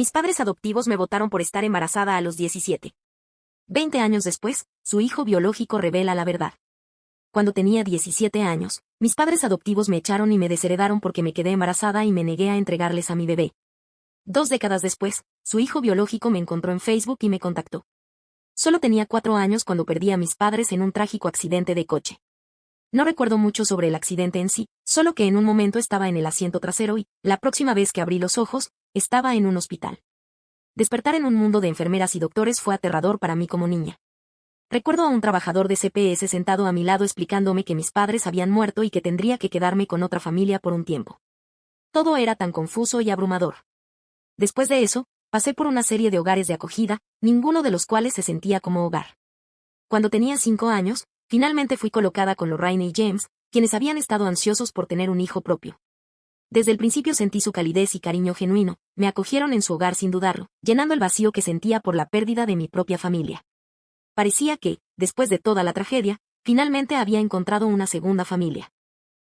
Mis padres adoptivos me votaron por estar embarazada a los 17. 20 años después, su hijo biológico revela la verdad. Cuando tenía 17 años, mis padres adoptivos me echaron y me desheredaron porque me quedé embarazada y me negué a entregarles a mi bebé. 2 décadas después, su hijo biológico me encontró en Facebook y me contactó. Solo tenía 4 años cuando perdí a mis padres en un trágico accidente de coche. No recuerdo mucho sobre el accidente en sí, solo que en un momento estaba en el asiento trasero y, la próxima vez que abrí los ojos, estaba en un hospital. Despertar en un mundo de enfermeras y doctores fue aterrador para mí como niña. Recuerdo a un trabajador de CPS sentado a mi lado explicándome que mis padres habían muerto y que tendría que quedarme con otra familia por un tiempo. Todo era tan confuso y abrumador. Después de eso, pasé por una serie de hogares de acogida, ninguno de los cuales se sentía como hogar. Cuando tenía 5 años, finalmente fui colocada con Lorraine y James, quienes habían estado ansiosos por tener un hijo propio. Desde el principio sentí su calidez y cariño genuino, me acogieron en su hogar sin dudarlo, llenando el vacío que sentía por la pérdida de mi propia familia. Parecía que, después de toda la tragedia, finalmente había encontrado una segunda familia.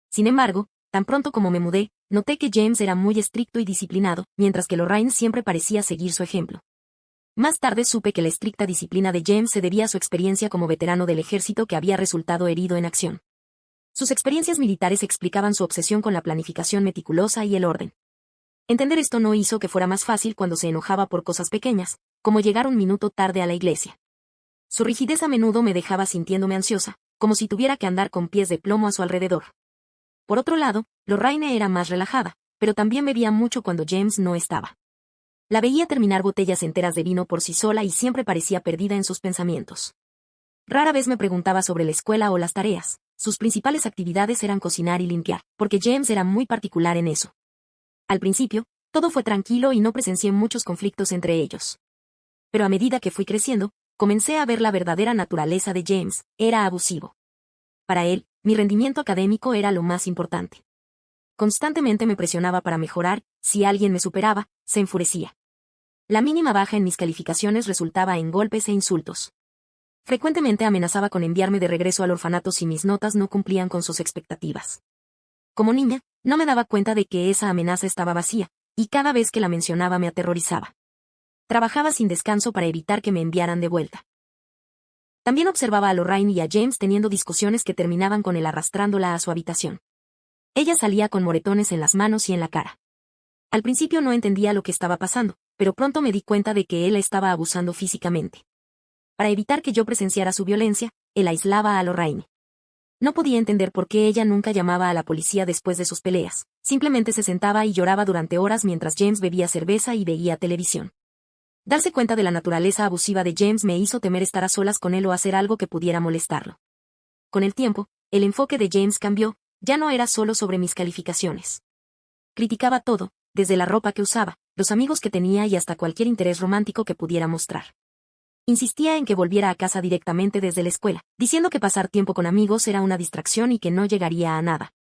Sin embargo, tan pronto como me mudé, noté que James era muy estricto y disciplinado, mientras que Lorraine siempre parecía seguir su ejemplo. Más tarde supe que la estricta disciplina de James se debía a su experiencia como veterano del ejército que había resultado herido en acción. Sus experiencias militares explicaban su obsesión con la planificación meticulosa y el orden. Entender esto no hizo que fuera más fácil cuando se enojaba por cosas pequeñas, como llegar un minuto tarde a la iglesia. Su rigidez a menudo me dejaba sintiéndome ansiosa, como si tuviera que andar con pies de plomo a su alrededor. Por otro lado, Lorraine era más relajada, pero también bebía mucho cuando James no estaba. La veía terminar botellas enteras de vino por sí sola y siempre parecía perdida en sus pensamientos. Rara vez me preguntaba sobre la escuela o las tareas. Sus principales actividades eran cocinar y limpiar, porque James era muy particular en eso. Al principio, todo fue tranquilo y no presencié muchos conflictos entre ellos. Pero a medida que fui creciendo, comencé a ver la verdadera naturaleza de James, era abusivo. Para él, mi rendimiento académico era lo más importante. Constantemente me presionaba para mejorar, si alguien me superaba, se enfurecía. La mínima baja en mis calificaciones resultaba en golpes e insultos. Frecuentemente amenazaba con enviarme de regreso al orfanato si mis notas no cumplían con sus expectativas. Como niña, no me daba cuenta de que esa amenaza estaba vacía, y cada vez que la mencionaba me aterrorizaba. Trabajaba sin descanso para evitar que me enviaran de vuelta. También observaba a Lorraine y a James teniendo discusiones que terminaban con él arrastrándola a su habitación. Ella salía con moretones en las manos y en la cara. Al principio no entendía lo que estaba pasando, pero pronto me di cuenta de que él la estaba abusando físicamente. Para evitar que yo presenciara su violencia, él aislaba a Lorraine. No podía entender por qué ella nunca llamaba a la policía después de sus peleas, simplemente se sentaba y lloraba durante horas mientras James bebía cerveza y veía televisión. Darse cuenta de la naturaleza abusiva de James me hizo temer estar a solas con él o hacer algo que pudiera molestarlo. Con el tiempo, el enfoque de James cambió, ya no era solo sobre mis calificaciones. Criticaba todo, desde la ropa que usaba, los amigos que tenía y hasta cualquier interés romántico que pudiera mostrar. Insistía en que volviera a casa directamente desde la escuela, diciendo que pasar tiempo con amigos era una distracción y que no llegaría a nada.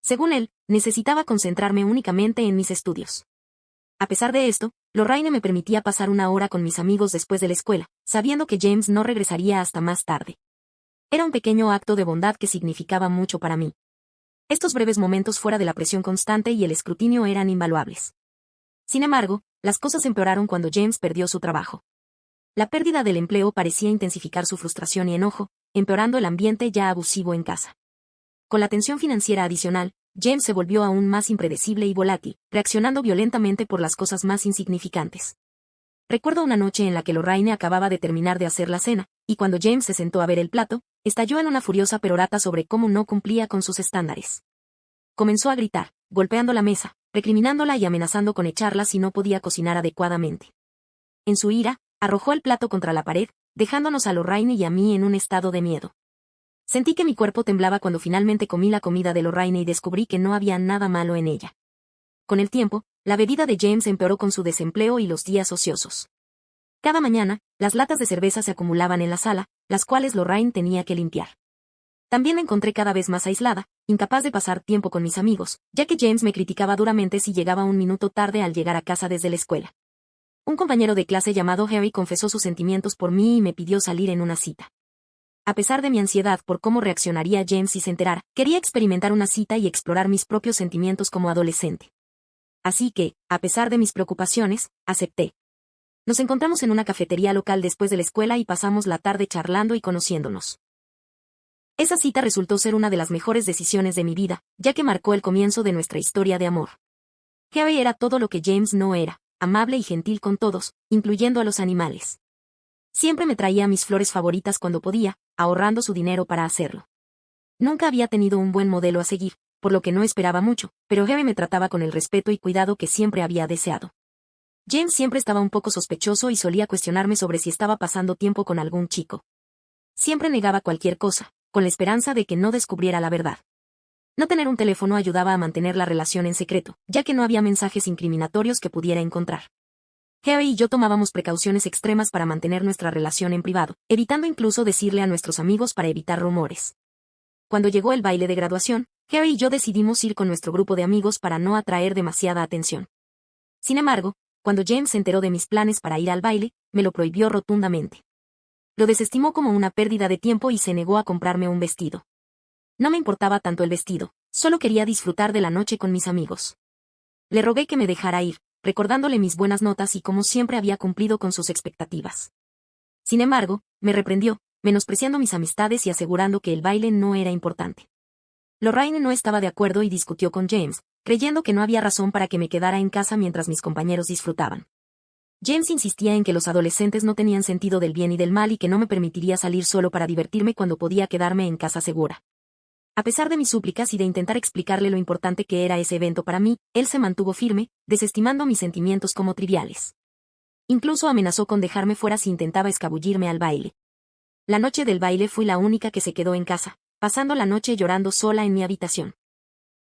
Según él, necesitaba concentrarme únicamente en mis estudios. A pesar de esto, Lorraine me permitía pasar una hora con mis amigos después de la escuela, sabiendo que James no regresaría hasta más tarde. Era un pequeño acto de bondad que significaba mucho para mí. Estos breves momentos fuera de la presión constante y el escrutinio eran invaluables. Sin embargo, las cosas empeoraron cuando James perdió su trabajo. La pérdida del empleo parecía intensificar su frustración y enojo, empeorando el ambiente ya abusivo en casa. Con la tensión financiera adicional, James se volvió aún más impredecible y volátil, reaccionando violentamente por las cosas más insignificantes. Recuerdo una noche en la que Lorraine acababa de terminar de hacer la cena, y cuando James se sentó a ver el plato, estalló en una furiosa perorata sobre cómo no cumplía con sus estándares. Comenzó a gritar, golpeando la mesa, recriminándola y amenazando con echarla si no podía cocinar adecuadamente. En su ira, arrojó el plato contra la pared, dejándonos a Lorraine y a mí en un estado de miedo. Sentí que mi cuerpo temblaba cuando finalmente comí la comida de Lorraine y descubrí que no había nada malo en ella. Con el tiempo, la bebida de James empeoró con su desempleo y los días ociosos. Cada mañana, las latas de cerveza se acumulaban en la sala, las cuales Lorraine tenía que limpiar. También me encontré cada vez más aislada, incapaz de pasar tiempo con mis amigos, ya que James me criticaba duramente si llegaba un minuto tarde al llegar a casa desde la escuela. Un compañero de clase llamado Harry confesó sus sentimientos por mí y me pidió salir en una cita. A pesar de mi ansiedad por cómo reaccionaría James si se enterara, quería experimentar una cita y explorar mis propios sentimientos como adolescente. así que, a pesar de mis preocupaciones, acepté. Nos encontramos en una cafetería local después de la escuela y pasamos la tarde charlando y conociéndonos. Esa cita resultó ser una de las mejores decisiones de mi vida, ya que marcó el comienzo de nuestra historia de amor. Harry era todo lo que James no era, amable y gentil con todos, incluyendo a los animales. Siempre me traía mis flores favoritas cuando podía, ahorrando su dinero para hacerlo. Nunca había tenido un buen modelo a seguir, por lo que no esperaba mucho, pero Harry me trataba con el respeto y cuidado que siempre había deseado. James siempre estaba un poco sospechoso y solía cuestionarme sobre si estaba pasando tiempo con algún chico. Siempre negaba cualquier cosa, con la esperanza de que no descubriera la verdad. No tener un teléfono ayudaba a mantener la relación en secreto, ya que no había mensajes incriminatorios que pudiera encontrar. Harry y yo tomábamos precauciones extremas para mantener nuestra relación en privado, evitando incluso decirle a nuestros amigos para evitar rumores. Cuando llegó el baile de graduación, Harry y yo decidimos ir con nuestro grupo de amigos para no atraer demasiada atención. Sin embargo, cuando James se enteró de mis planes para ir al baile, me lo prohibió rotundamente. Lo desestimó como una pérdida de tiempo y se negó a comprarme un vestido. No me importaba tanto el vestido, solo quería disfrutar de la noche con mis amigos. Le rogué que me dejara ir, recordándole mis buenas notas y cómo siempre había cumplido con sus expectativas. Sin embargo, me reprendió, menospreciando mis amistades y asegurando que el baile no era importante. Lorraine no estaba de acuerdo y discutió con James, creyendo que no había razón para que me quedara en casa mientras mis compañeros disfrutaban. James insistía en que los adolescentes no tenían sentido del bien y del mal y que no me permitiría salir solo para divertirme cuando podía quedarme en casa segura. A pesar de mis súplicas y de intentar explicarle lo importante que era ese evento para mí, él se mantuvo firme, desestimando mis sentimientos como triviales. Incluso amenazó con dejarme fuera si intentaba escabullirme al baile. La noche del baile fui la única que se quedó en casa, pasando la noche llorando sola en mi habitación.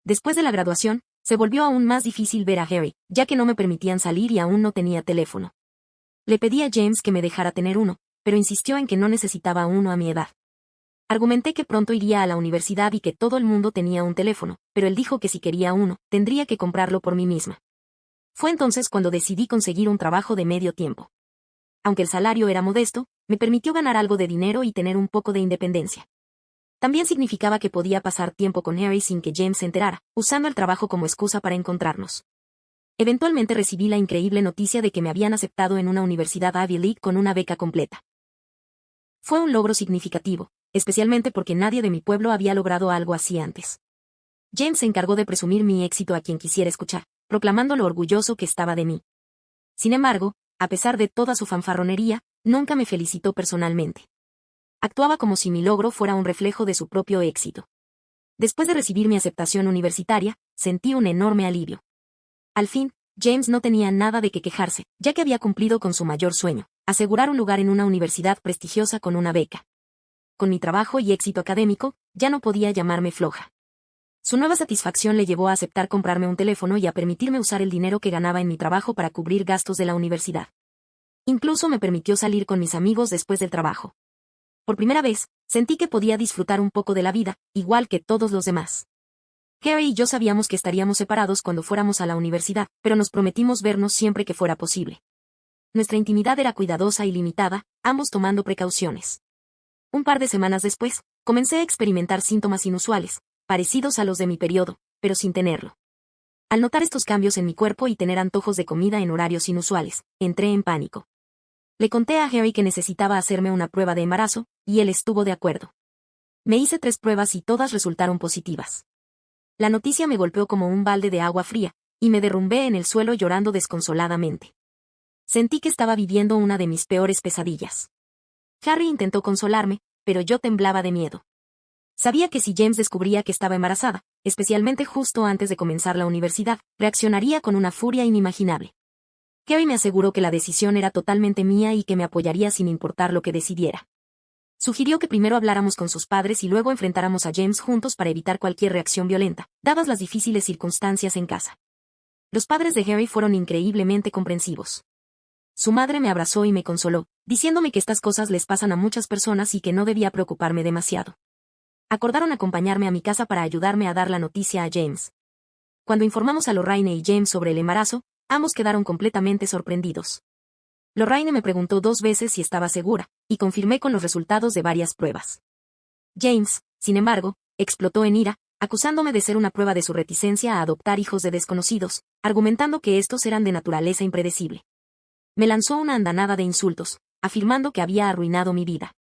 Después de la graduación, se volvió aún más difícil ver a Harry, ya que no me permitían salir y aún no tenía teléfono. Le pedí a James que me dejara tener uno, pero insistió en que no necesitaba uno a mi edad. Argumenté que pronto iría a la universidad y que todo el mundo tenía un teléfono, pero él dijo que si quería uno, tendría que comprarlo por mí misma. Fue entonces cuando decidí conseguir un trabajo de medio tiempo. Aunque el salario era modesto, me permitió ganar algo de dinero y tener un poco de independencia. También significaba que podía pasar tiempo con Harry sin que James se enterara, usando el trabajo como excusa para encontrarnos. Eventualmente recibí la increíble noticia de que me habían aceptado en una universidad Ivy League con una beca completa. Fue un logro significativo, especialmente porque nadie de mi pueblo había logrado algo así antes. James se encargó de presumir mi éxito a quien quisiera escuchar, proclamando lo orgulloso que estaba de mí. Sin embargo, a pesar de toda su fanfarronería, nunca me felicitó personalmente. Actuaba como si mi logro fuera un reflejo de su propio éxito. Después de recibir mi aceptación universitaria, sentí un enorme alivio. Al fin, James no tenía nada de qué quejarse, ya que había cumplido con su mayor sueño, asegurar un lugar en una universidad prestigiosa con una beca. Con mi trabajo y éxito académico, ya no podía llamarme floja. Su nueva satisfacción le llevó a aceptar comprarme un teléfono y a permitirme usar el dinero que ganaba en mi trabajo para cubrir gastos de la universidad. Incluso me permitió salir con mis amigos después del trabajo. Por primera vez, sentí que podía disfrutar un poco de la vida, igual que todos los demás. Harry y yo sabíamos que estaríamos separados cuando fuéramos a la universidad, pero nos prometimos vernos siempre que fuera posible. Nuestra intimidad era cuidadosa y limitada, ambos tomando precauciones. Un par de semanas después, comencé a experimentar síntomas inusuales, parecidos a los de mi periodo, pero sin tenerlo. Al notar estos cambios en mi cuerpo y tener antojos de comida en horarios inusuales, entré en pánico. Le conté a Harry que necesitaba hacerme una prueba de embarazo, y él estuvo de acuerdo. Me hice 3 pruebas y todas resultaron positivas. La noticia me golpeó como un balde de agua fría, y me derrumbé en el suelo llorando desconsoladamente. Sentí que estaba viviendo una de mis peores pesadillas. Harry intentó consolarme, pero yo temblaba de miedo. Sabía que si James descubría que estaba embarazada, especialmente justo antes de comenzar la universidad, reaccionaría con una furia inimaginable. Harry me aseguró que la decisión era totalmente mía y que me apoyaría sin importar lo que decidiera. Sugirió que primero habláramos con sus padres y luego enfrentáramos a James juntos para evitar cualquier reacción violenta, dadas las difíciles circunstancias en casa. Los padres de Harry fueron increíblemente comprensivos. Su madre me abrazó y me consoló, diciéndome que estas cosas les pasan a muchas personas y que no debía preocuparme demasiado. Acordaron acompañarme a mi casa para ayudarme a dar la noticia a James. Cuando informamos a Lorraine y James sobre el embarazo, ambos quedaron completamente sorprendidos. Lorraine me preguntó 2 veces si estaba segura, y confirmé con los resultados de varias pruebas. James, sin embargo, explotó en ira, acusándome de ser una prueba de su reticencia a adoptar hijos de desconocidos, argumentando que estos eran de naturaleza impredecible. Me lanzó una andanada de insultos, afirmando que había arruinado mi vida.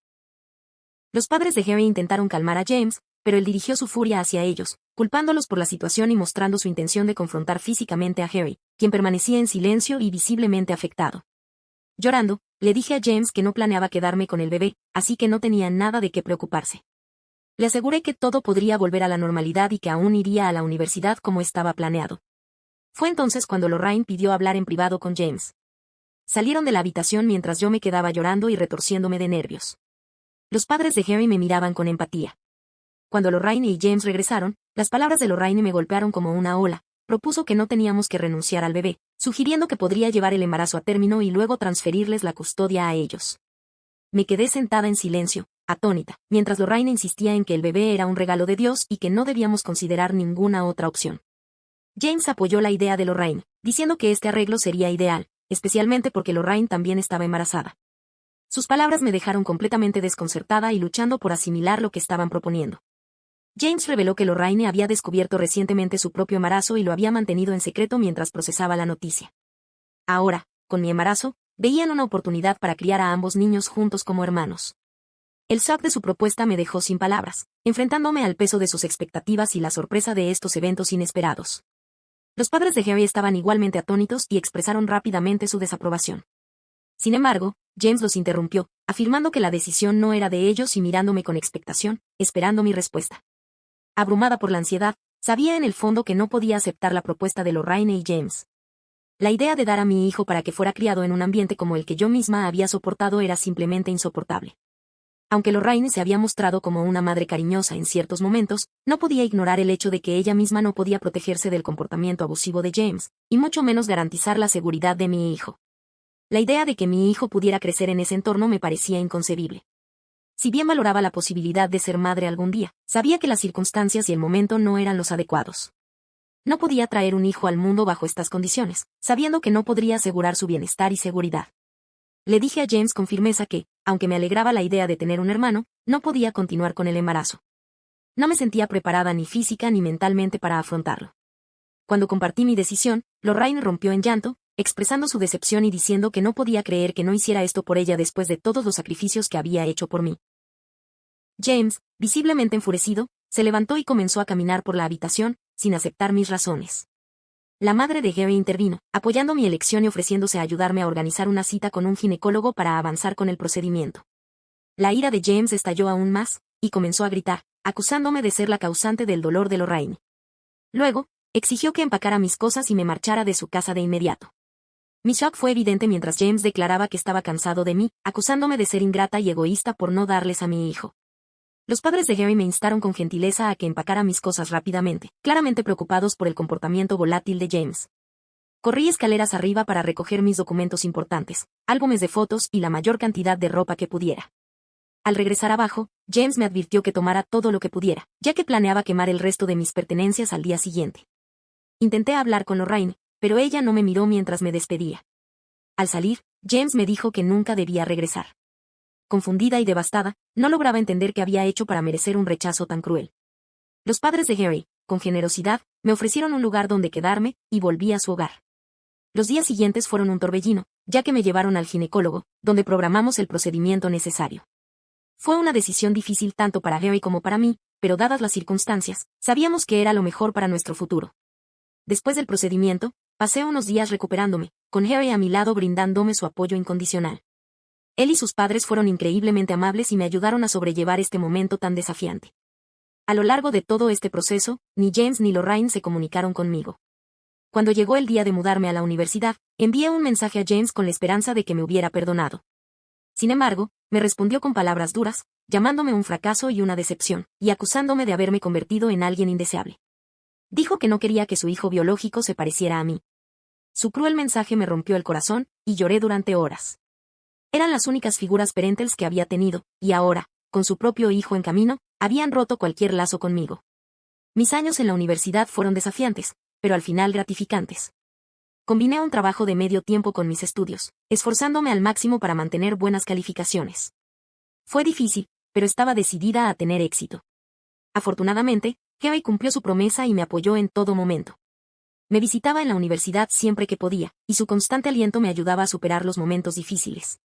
Los padres de Harry intentaron calmar a James, pero él dirigió su furia hacia ellos, culpándolos por la situación y mostrando su intención de confrontar físicamente a Harry, quien permanecía en silencio y visiblemente afectado. Llorando, le dije a James que no planeaba quedarme con el bebé, así que no tenía nada de qué preocuparse. Le aseguré que todo podría volver a la normalidad y que aún iría a la universidad como estaba planeado. Fue entonces cuando Lorraine pidió hablar en privado con James. Salieron de la habitación mientras yo me quedaba llorando y retorciéndome de nervios. Los padres de Harry me miraban con empatía. Cuando Lorraine y James regresaron, las palabras de Lorraine me golpearon como una ola. Propuso que no teníamos que renunciar al bebé, sugiriendo que podría llevar el embarazo a término y luego transferirles la custodia a ellos. Me quedé sentada en silencio, atónita, mientras Lorraine insistía en que el bebé era un regalo de Dios y que no debíamos considerar ninguna otra opción. James apoyó la idea de Lorraine, diciendo que este arreglo sería ideal, especialmente porque Lorraine también estaba embarazada. Sus palabras me dejaron completamente desconcertada y luchando por asimilar lo que estaban proponiendo. James reveló que Lorraine había descubierto recientemente su propio embarazo y lo había mantenido en secreto mientras procesaba la noticia. Ahora, con mi embarazo, veían una oportunidad para criar a ambos niños juntos como hermanos. El shock de su propuesta me dejó sin palabras, enfrentándome al peso de sus expectativas y la sorpresa de estos eventos inesperados. Los padres de Harry estaban igualmente atónitos y expresaron rápidamente su desaprobación. Sin embargo, James los interrumpió, afirmando que la decisión no era de ellos y mirándome con expectación, esperando mi respuesta. Abrumada por la ansiedad, sabía en el fondo que no podía aceptar la propuesta de Lorraine y James. La idea de dar a mi hijo para que fuera criado en un ambiente como el que yo misma había soportado era simplemente insoportable. Aunque Lorraine se había mostrado como una madre cariñosa en ciertos momentos, no podía ignorar el hecho de que ella misma no podía protegerse del comportamiento abusivo de James, y mucho menos garantizar la seguridad de mi hijo. La idea de que mi hijo pudiera crecer en ese entorno me parecía inconcebible. Si bien valoraba la posibilidad de ser madre algún día, sabía que las circunstancias y el momento no eran los adecuados. No podía traer un hijo al mundo bajo estas condiciones, sabiendo que no podría asegurar su bienestar y seguridad. Le dije a James con firmeza que, aunque me alegraba la idea de tener un hermano, no podía continuar con el embarazo. No me sentía preparada ni física ni mentalmente para afrontarlo. Cuando compartí mi decisión, Lorraine rompió en llanto, expresando su decepción y diciendo que no podía creer que no hiciera esto por ella después de todos los sacrificios que había hecho por mí. James, visiblemente enfurecido, se levantó y comenzó a caminar por la habitación, sin aceptar mis razones. La madre de Harry intervino, apoyando mi elección y ofreciéndose a ayudarme a organizar una cita con un ginecólogo para avanzar con el procedimiento. La ira de James estalló aún más, y comenzó a gritar, acusándome de ser la causante del dolor de Lorraine. Luego, exigió que empacara mis cosas y me marchara de su casa de inmediato. Mi shock fue evidente mientras James declaraba que estaba cansado de mí, acusándome de ser ingrata y egoísta por no darles a mi hijo. Los padres de Harry me instaron con gentileza a que empacara mis cosas rápidamente, claramente preocupados por el comportamiento volátil de James. Corrí escaleras arriba para recoger mis documentos importantes, álbumes de fotos y la mayor cantidad de ropa que pudiera. Al regresar abajo, James me advirtió que tomara todo lo que pudiera, ya que planeaba quemar el resto de mis pertenencias al día siguiente. Intenté hablar con Lorraine, pero ella no me miró mientras me despedía. Al salir, James me dijo que nunca debía regresar. Confundida y devastada, no lograba entender qué había hecho para merecer un rechazo tan cruel. Los padres de Harry, con generosidad, me ofrecieron un lugar donde quedarme, y volví a su hogar. Los días siguientes fueron un torbellino, ya que me llevaron al ginecólogo, donde programamos el procedimiento necesario. Fue una decisión difícil tanto para Harry como para mí, pero dadas las circunstancias, sabíamos que era lo mejor para nuestro futuro. Después del procedimiento, pasé unos días recuperándome, con Harry a mi lado brindándome su apoyo incondicional. Él y sus padres fueron increíblemente amables y me ayudaron a sobrellevar este momento tan desafiante. A lo largo de todo este proceso, ni James ni Lorraine se comunicaron conmigo. Cuando llegó el día de mudarme a la universidad, envié un mensaje a James con la esperanza de que me hubiera perdonado. Sin embargo, me respondió con palabras duras, llamándome un fracaso y una decepción, y acusándome de haberme convertido en alguien indeseable. Dijo que no quería que su hijo biológico se pareciera a mí. Su cruel mensaje me rompió el corazón, y lloré durante horas. Eran las únicas figuras parentales que había tenido, y ahora, con su propio hijo en camino, habían roto cualquier lazo conmigo. Mis años en la universidad fueron desafiantes, pero al final gratificantes. Combiné un trabajo de medio tiempo con mis estudios, esforzándome al máximo para mantener buenas calificaciones. Fue difícil, pero estaba decidida a tener éxito. Afortunadamente, Harry cumplió su promesa y me apoyó en todo momento. Me visitaba en la universidad siempre que podía, y su constante aliento me ayudaba a superar los momentos difíciles.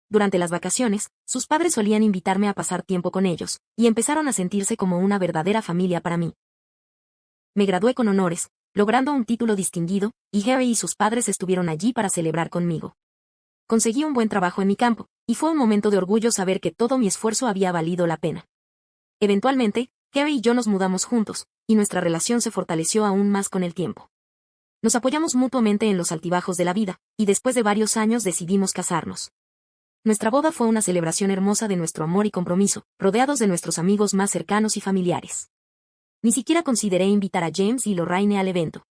Durante las vacaciones, sus padres solían invitarme a pasar tiempo con ellos, y empezaron a sentirse como una verdadera familia para mí. Me gradué con honores, logrando un título distinguido, y Harry y sus padres estuvieron allí para celebrar conmigo. Conseguí un buen trabajo en mi campo, y fue un momento de orgullo saber que todo mi esfuerzo había valido la pena. Eventualmente, Harry y yo nos mudamos juntos, y nuestra relación se fortaleció aún más con el tiempo. Nos apoyamos mutuamente en los altibajos de la vida, y después de varios años decidimos casarnos. Nuestra boda fue una celebración hermosa de nuestro amor y compromiso, rodeados de nuestros amigos más cercanos y familiares. Ni siquiera consideré invitar a James y Lorraine al evento.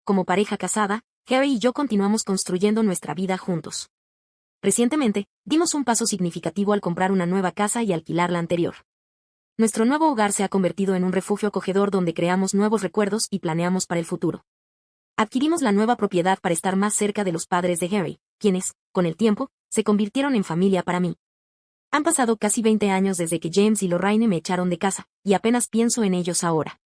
Como pareja casada, Harry y yo continuamos construyendo nuestra vida juntos. Recientemente, dimos un paso significativo al comprar una nueva casa y alquilar la anterior. Nuestro nuevo hogar se ha convertido en un refugio acogedor donde creamos nuevos recuerdos y planeamos para el futuro. Adquirimos la nueva propiedad para estar más cerca de los padres de Harry, quienes, con el tiempo, se convirtieron en familia para mí. Han pasado casi 20 años desde que James y Lorraine me echaron de casa, y apenas pienso en ellos ahora.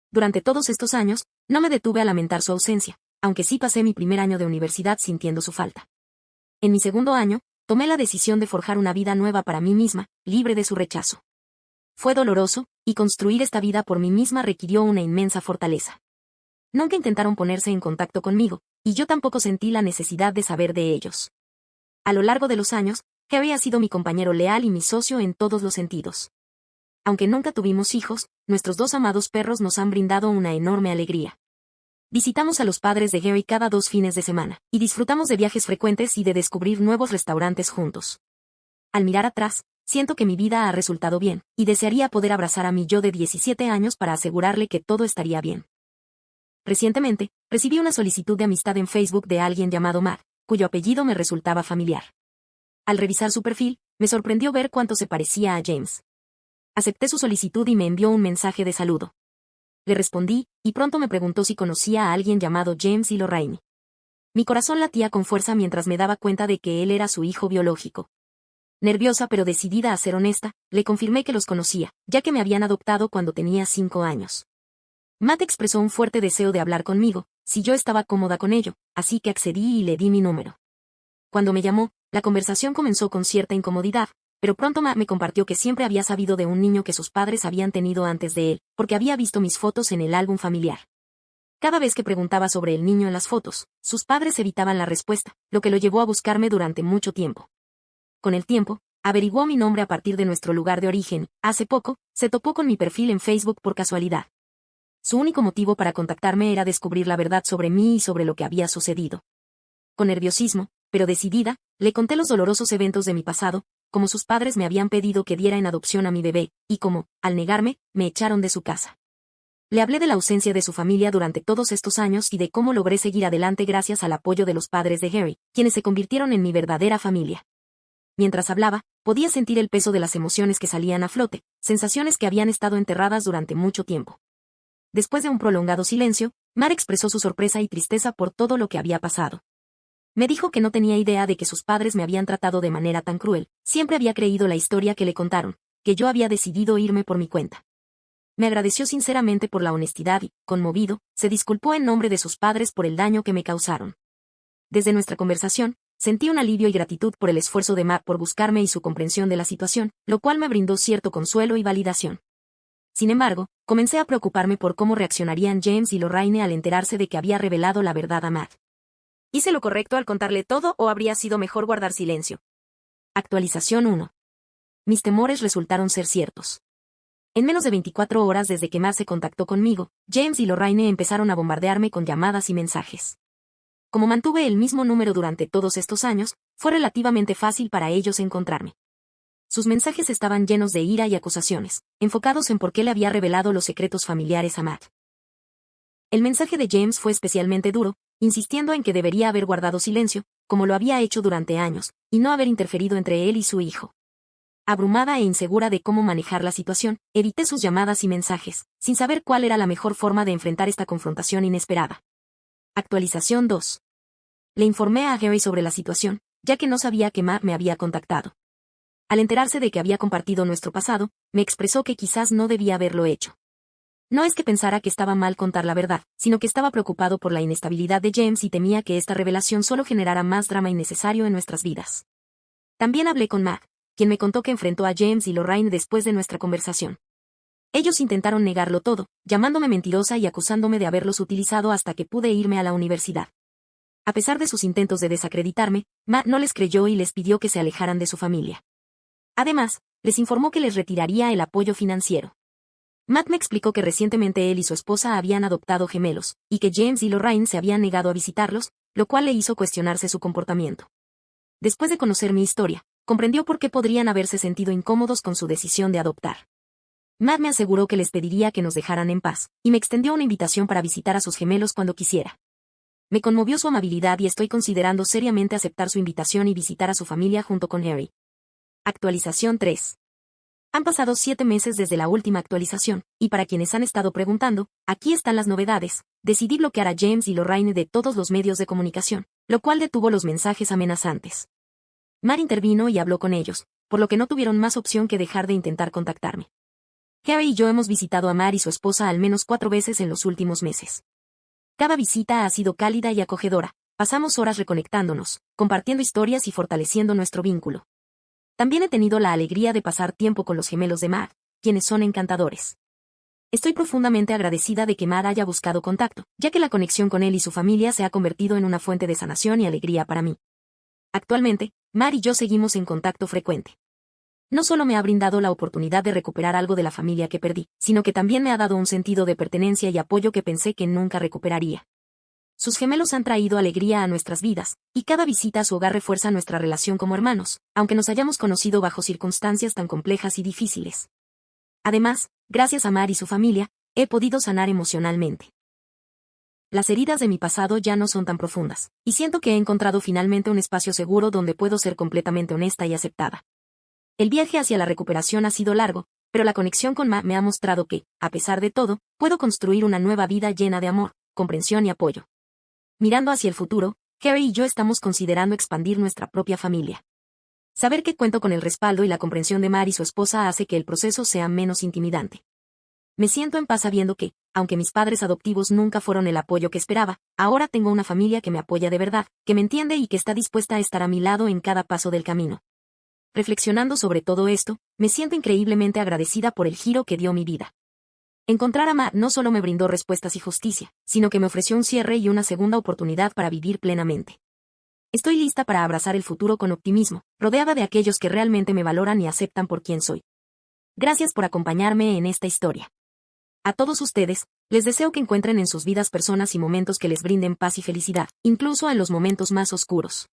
Durante todos estos años, no me detuve a lamentar su ausencia, aunque sí pasé mi primer año de universidad sintiendo su falta. En mi segundo año, tomé la decisión de forjar una vida nueva para mí misma, libre de su rechazo. Fue doloroso, y construir esta vida por mí misma requirió una inmensa fortaleza. Nunca intentaron ponerse en contacto conmigo, y yo tampoco sentí la necesidad de saber de ellos. A lo largo de los años, Harry ha sido mi compañero leal y mi socio en todos los sentidos. Aunque nunca tuvimos hijos, nuestros dos amados perros nos han brindado una enorme alegría. Visitamos a los padres de Harry cada 2 fines de semana, y disfrutamos de viajes frecuentes y de descubrir nuevos restaurantes juntos. Al mirar atrás, siento que mi vida ha resultado bien, y desearía poder abrazar a mi yo de 17 años para asegurarle que todo estaría bien. Recientemente, recibí una solicitud de amistad en Facebook de alguien llamado Matt, cuyo apellido me resultaba familiar. Al revisar su perfil, me sorprendió ver cuánto se parecía a James. Acepté su solicitud y me envió un mensaje de saludo. Le respondí, y pronto me preguntó si conocía a alguien llamado James y Lorraine. Mi corazón latía con fuerza mientras me daba cuenta de que él era su hijo biológico. Nerviosa pero decidida a ser honesta, le confirmé que los conocía, ya que me habían adoptado cuando tenía 5 años. Matt expresó un fuerte deseo de hablar conmigo, si yo estaba cómoda con ello, así que accedí y le di mi número. Cuando me llamó, la conversación comenzó con cierta incomodidad, pero pronto Matt me compartió que siempre había sabido de un niño que sus padres habían tenido antes de él, porque había visto mis fotos en el álbum familiar. Cada vez que preguntaba sobre el niño en las fotos, sus padres evitaban la respuesta, lo que lo llevó a buscarme durante mucho tiempo. Con el tiempo, averiguó mi nombre a partir de nuestro lugar de origen. Hace poco, se topó con mi perfil en Facebook por casualidad. Su único motivo para contactarme era descubrir la verdad sobre mí y sobre lo que había sucedido. Con nerviosismo, pero decidida, le conté los dolorosos eventos de mi pasado, como sus padres me habían pedido que diera en adopción a mi bebé, y como, al negarme, me echaron de su casa. Le hablé de la ausencia de su familia durante todos estos años y de cómo logré seguir adelante gracias al apoyo de los padres de Harry, quienes se convirtieron en mi verdadera familia. Mientras hablaba, podía sentir el peso de las emociones que salían a flote, sensaciones que habían estado enterradas durante mucho tiempo. Después de un prolongado silencio, Mar expresó su sorpresa y tristeza por todo lo que había pasado. Me dijo que no tenía idea de que sus padres me habían tratado de manera tan cruel, siempre había creído la historia que le contaron, que yo había decidido irme por mi cuenta. Me agradeció sinceramente por la honestidad y, conmovido, se disculpó en nombre de sus padres por el daño que me causaron. Desde nuestra conversación, sentí un alivio y gratitud por el esfuerzo de Matt por buscarme y su comprensión de la situación, lo cual me brindó cierto consuelo y validación. Sin embargo, comencé a preocuparme por cómo reaccionarían James y Lorraine al enterarse de que había revelado la verdad a Matt. ¿Hice lo correcto al contarle todo o habría sido mejor guardar silencio? Actualización 1. Mis temores resultaron ser ciertos. En menos de 24 horas desde que Matt se contactó conmigo, James y Lorraine empezaron a bombardearme con llamadas y mensajes. Como mantuve el mismo número durante todos estos años, fue relativamente fácil para ellos encontrarme. Sus mensajes estaban llenos de ira y acusaciones, enfocados en por qué le había revelado los secretos familiares a Matt. El mensaje de James fue especialmente duro, insistiendo en que debería haber guardado silencio, como lo había hecho durante años, y no haber interferido entre él y su hijo. Abrumada e insegura de cómo manejar la situación, evité sus llamadas y mensajes, sin saber cuál era la mejor forma de enfrentar esta confrontación inesperada. Actualización 2. Le informé a Harry sobre la situación, ya que no sabía que Matt me había contactado. Al enterarse de que había compartido nuestro pasado, me expresó que quizás no debía haberlo hecho. No es que pensara que estaba mal contar la verdad, sino que estaba preocupado por la inestabilidad de James y temía que esta revelación solo generara más drama innecesario en nuestras vidas. También hablé con Matt, quien me contó que enfrentó a James y Lorraine después de nuestra conversación. Ellos intentaron negarlo todo, llamándome mentirosa y acusándome de haberlos utilizado hasta que pude irme a la universidad. A pesar de sus intentos de desacreditarme, Matt no les creyó y les pidió que se alejaran de su familia. Además, les informó que les retiraría el apoyo financiero. Matt me explicó que recientemente él y su esposa habían adoptado gemelos, y que James y Lorraine se habían negado a visitarlos, lo cual le hizo cuestionarse su comportamiento. Después de conocer mi historia, comprendió por qué podrían haberse sentido incómodos con su decisión de adoptar. Matt me aseguró que les pediría que nos dejaran en paz, y me extendió una invitación para visitar a sus gemelos cuando quisiera. Me conmovió su amabilidad y estoy considerando seriamente aceptar su invitación y visitar a su familia junto con Harry. Actualización 3. Han pasado 7 meses desde la última actualización, y para quienes han estado preguntando, aquí están las novedades. Decidí bloquear a James y Lorraine de todos los medios de comunicación, lo cual detuvo los mensajes amenazantes. Matt intervino y habló con ellos, por lo que no tuvieron más opción que dejar de intentar contactarme. Harry y yo hemos visitado a Matt y su esposa al menos 4 veces en los últimos meses. Cada visita ha sido cálida y acogedora, pasamos horas reconectándonos, compartiendo historias y fortaleciendo nuestro vínculo. También he tenido la alegría de pasar tiempo con los gemelos de Matt, quienes son encantadores. Estoy profundamente agradecida de que Matt haya buscado contacto, ya que la conexión con él y su familia se ha convertido en una fuente de sanación y alegría para mí. Actualmente, Matt y yo seguimos en contacto frecuente. No solo me ha brindado la oportunidad de recuperar algo de la familia que perdí, sino que también me ha dado un sentido de pertenencia y apoyo que pensé que nunca recuperaría. Sus gemelos han traído alegría a nuestras vidas, y cada visita a su hogar refuerza nuestra relación como hermanos, aunque nos hayamos conocido bajo circunstancias tan complejas y difíciles. Además, gracias a Matt y su familia, he podido sanar emocionalmente. Las heridas de mi pasado ya no son tan profundas, y siento que he encontrado finalmente un espacio seguro donde puedo ser completamente honesta y aceptada. El viaje hacia la recuperación ha sido largo, pero la conexión con Matt me ha mostrado que, a pesar de todo, puedo construir una nueva vida llena de amor, comprensión y apoyo. Mirando hacia el futuro, Harry y yo estamos considerando expandir nuestra propia familia. Saber que cuento con el respaldo y la comprensión de Matt y su esposa hace que el proceso sea menos intimidante. Me siento en paz sabiendo que, aunque mis padres adoptivos nunca fueron el apoyo que esperaba, ahora tengo una familia que me apoya de verdad, que me entiende y que está dispuesta a estar a mi lado en cada paso del camino. Reflexionando sobre todo esto, me siento increíblemente agradecida por el giro que dio mi vida. Encontrar a Matt no solo me brindó respuestas y justicia, sino que me ofreció un cierre y una segunda oportunidad para vivir plenamente. Estoy lista para abrazar el futuro con optimismo, rodeada de aquellos que realmente me valoran y aceptan por quien soy. Gracias por acompañarme en esta historia. A todos ustedes, les deseo que encuentren en sus vidas personas y momentos que les brinden paz y felicidad, incluso en los momentos más oscuros.